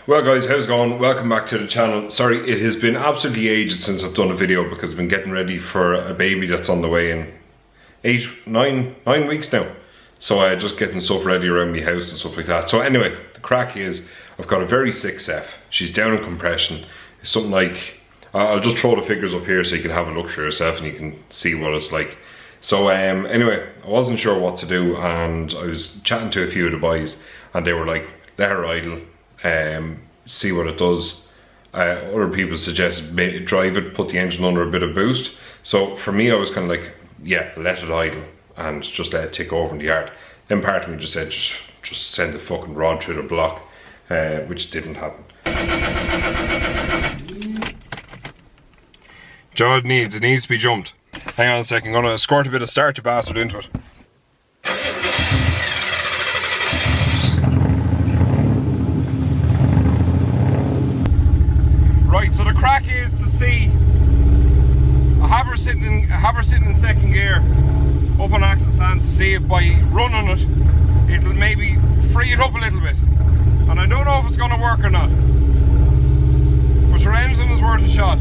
Well guys, how's it going? Welcome back to the channel. Sorry, it has been absolutely ages since I've done a video because I've been getting ready for a baby that's on the way in 9 weeks now. So just getting stuff ready around my house and stuff like that. So anyway, the crack is I've got a very sick Cef. She's down in compression. It's something like, I'll just throw the figures up here so you can have a look for yourself and you can see what it's like. So anyway, I wasn't sure what to do and I was chatting to a few of the boys and they were like, let her idle. See what it does. Other people suggest drive it, put the engine under a bit of boost. So for me I was kind of like, yeah, let it idle and just let it tick over in the yard. Then part of me just said just send the fucking rod through the block, which didn't happen. Jaw it needs to be jumped. Hang on a second, I'm gonna squirt a bit of starch bastard into it. Right, so the crack is to see. I have her sitting in second gear, up on axle stands, to see if by running it, it'll maybe free it up a little bit. And I don't know if it's going to work or not. But your engine is worth a shot.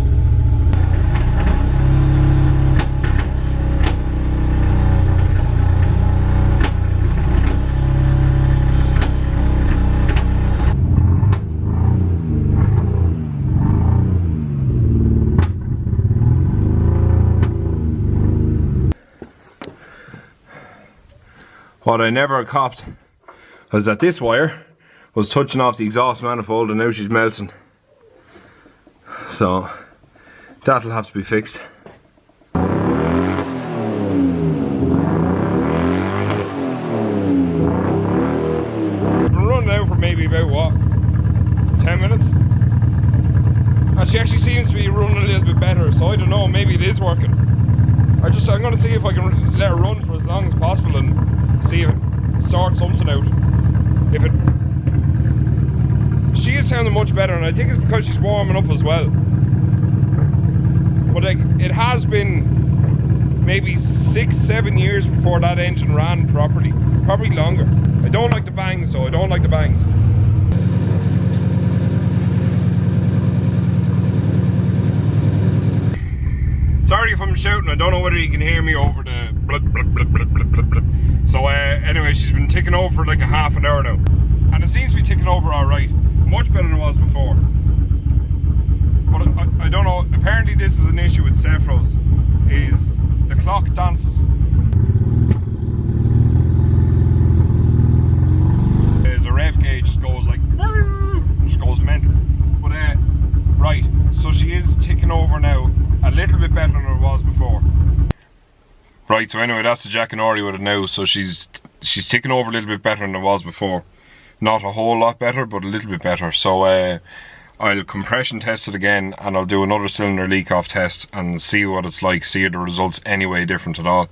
What I never copped was that this wire was touching off the exhaust manifold and now she's melting. So that'll have to be fixed. I'm running out for maybe about what? 10 minutes? And she actually seems to be running a little bit better, so I don't know, maybe it is working. I'm gonna see if I can let her run for as long as possible and see if it sorts something out. She is sounding much better, and I think it's because she's warming up as well. But like, it has been maybe 6-7 years before that engine ran properly, probably longer. I don't like the bangs though, I don't like the bangs. Sorry if I'm shouting, I don't know whether you can hear me over the blub, blub, blub, blub, blub, blub, blub. So anyway, she's been ticking over for like a half an hour now. And it seems to be ticking over alright. Much better than it was before. But I don't know, apparently this is an issue with Cefiros, is the clock dances. The rev gauge just goes like, just goes mental. But right, so she is ticking over now a little bit better than it was before. Right, so anyway, that's the Jack and Ori with it now. So she's ticking over a little bit better than it was before. Not a whole lot better, but a little bit better. So I'll compression test it again and I'll do another cylinder leak off test and see what it's like, see if the results any way different at all.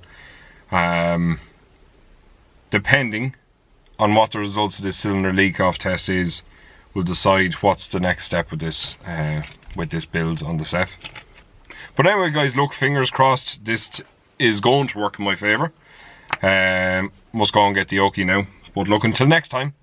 Depending on what the results of this cylinder leak off test is, we'll decide what's the next step with this build on the Cef. But anyway guys, look, fingers crossed this is going to work in my favour. Must go and get the Oki now. But look, until next time,